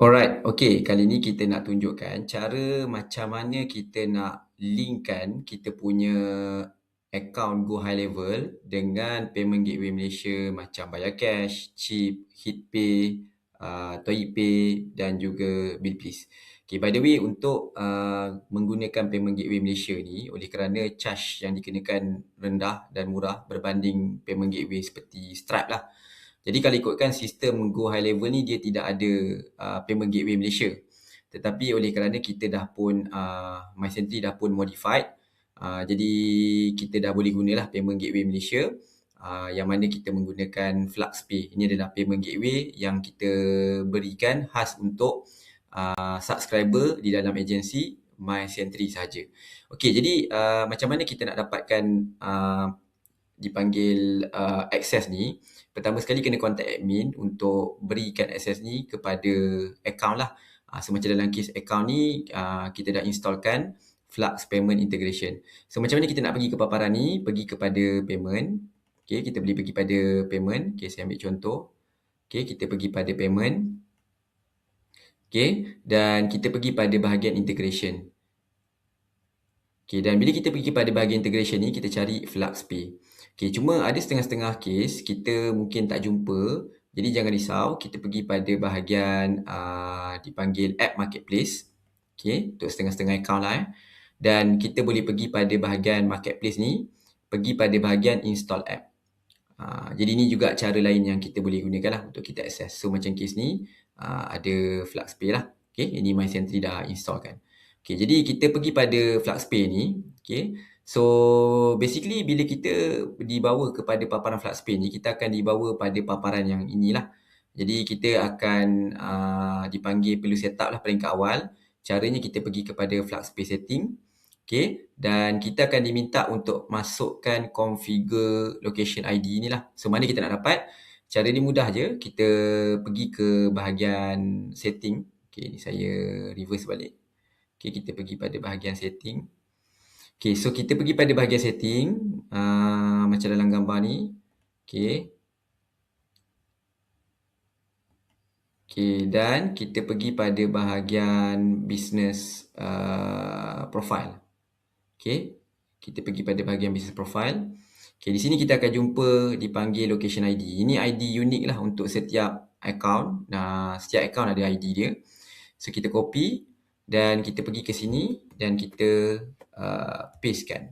Alright, okay. Kali ni kita nak tunjukkan cara macam mana kita nak linkkan kita punya akaun Go High Level dengan payment gateway Malaysia macam Bayar Cash, Chip, Hitpay, Toyipay dan juga Bilplis. Okay, by the way, untuk menggunakan payment gateway Malaysia ni, oleh kerana charge yang dikenakan rendah dan murah berbanding payment gateway seperti Stripe lah. Jadi kalau ikutkan sistem Go High Level ni, dia tidak ada payment gateway Malaysia. Tetapi oleh kerana kita dah pun MySentry dah pun modified, jadi kita dah boleh gunalah payment gateway Malaysia, yang mana kita menggunakan FluxPay. Ini adalah payment gateway yang kita berikan khas untuk subscriber di dalam agensi MySentry sahaja. Okey, jadi macam mana kita nak dapatkan dipanggil akses ni? Pertama sekali kena contact admin untuk berikan akses ni kepada akaun lah. So macam dalam kes akaun ni, kita dah installkan Flux Payment Integration. So macam mana kita nak pergi ke paparan ni? Pergi kepada payment. Okay, kita boleh pergi pada payment. Okay, saya ambil contoh. Okay, kita pergi pada payment. Okay, dan kita pergi pada bahagian integration. Okay, dan bila kita pergi pada bahagian integration ni, kita cari FluxPay. Okay, cuma ada setengah-setengah kes kita mungkin tak jumpa. Jadi jangan risau, kita pergi pada bahagian dipanggil App Marketplace. Okay, untuk setengah-setengah account lah. Dan kita boleh pergi pada bahagian Marketplace ni, pergi pada bahagian Install App. Jadi ni juga cara lain yang kita boleh gunakan lah untuk kita akses. So macam kes ni, ada FluxPay lah. Okay, ini MySentry dah install kan. Okay, jadi kita pergi pada FluxPay ni. Okay, so basically bila kita dibawa kepada paparan FluxPay ni, kita akan dibawa pada paparan yang inilah. Jadi kita akan dipanggil perlu set up lah peringkat awal. Caranya kita pergi kepada FluxPay setting. Okay, dan kita akan diminta untuk masukkan configure location ID ni lah. So mana kita nak dapat? Cara ni mudah je. Kita pergi ke bahagian setting. Okay, ni saya reverse balik. Okay, kita pergi pada bahagian setting. Okay, so kita pergi pada bahagian setting, macam dalam gambar ni. Okay. Okay, dan kita pergi pada bahagian business profile. Okay, kita pergi pada bahagian business profile. Okay, di sini kita akan jumpa dipanggil location ID. Ini ID unik lah untuk setiap account. Setiap account ada ID dia. So kita copy dan kita pergi ke sini dan kita pastekan.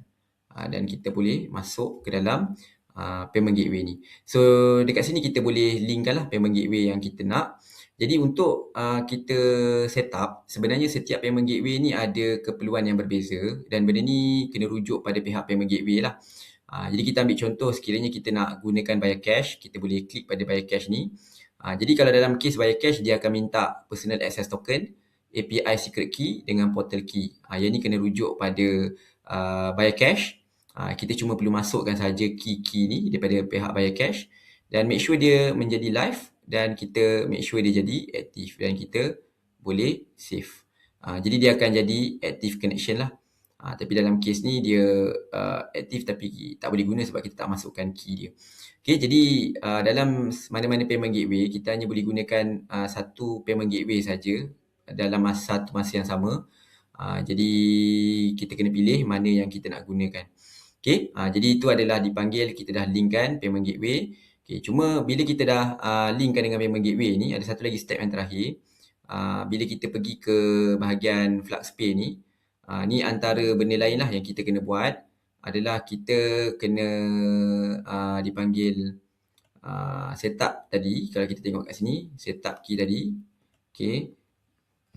Dan kita boleh masuk ke dalam payment gateway ni. So dekat sini kita boleh linkkan lah payment gateway yang kita nak. Jadi untuk kita set up, sebenarnya setiap payment gateway ni ada keperluan yang berbeza dan benda ni kena rujuk pada pihak payment gateway lah. Jadi kita ambil contoh, sekiranya kita nak gunakan Bayar Cash, kita boleh klik pada Bayar Cash ni. Jadi kalau dalam kes Bayar Cash, dia akan minta Personal Access Token, API Secret Key dengan Portal Key. Yang ni kena rujuk pada Bayar Cash. Kita cuma perlu masukkan saja key ni daripada pihak Bayar Cash dan make sure dia menjadi live dan kita make sure dia jadi aktif dan kita boleh save. Jadi dia akan jadi active connection lah. Tapi dalam kes ni dia aktif tapi tak boleh guna sebab kita tak masukkan key dia. Okay, jadi dalam mana-mana payment gateway, kita hanya boleh gunakan satu payment gateway saja dalam satu masa yang sama. Jadi kita kena pilih mana yang kita nak gunakan. Okay, jadi itu adalah dipanggil kita dah linkkan payment gateway. Okay, cuma bila kita dah linkkan dengan payment gateway ni, ada satu lagi step yang terakhir. Bila kita pergi ke bahagian FluxPay ni, ni antara benda lain lah yang kita kena buat adalah kita kena dipanggil setup tadi. Kalau kita tengok kat sini, setup key tadi. Okay,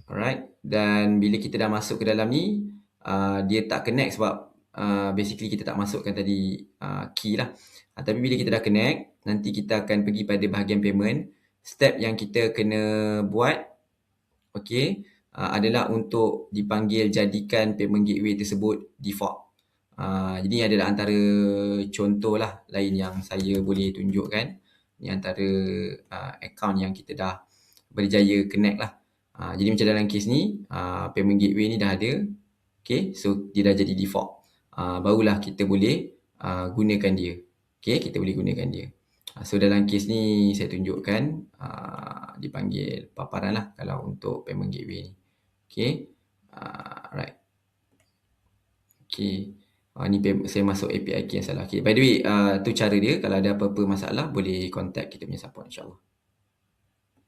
alright. Dan bila kita dah masuk ke dalam ni, dia tak connect sebab basically kita tak masukkan tadi key lah. Tapi bila kita dah connect, nanti kita akan pergi pada bahagian payment. Step yang kita kena buat, okay, adalah untuk dipanggil jadikan payment gateway tersebut default. Jadi adalah antara contoh lah lain yang saya boleh tunjukkan. Ini antara account yang kita dah berjaya connect lah. Jadi macam dalam kes ni, payment gateway ni dah ada. Okay, so dia dah jadi default. Barulah kita boleh gunakan dia. Okay, kita boleh gunakan dia. So dalam kes ni saya tunjukkan dipanggil paparan lah kalau untuk payment gateway ni. Okay. Right. Okay. Ni saya masuk API key yang salah. Okay. By the way, tu cara dia. Kalau ada apa-apa masalah, boleh contact kita punya support insyaAllah.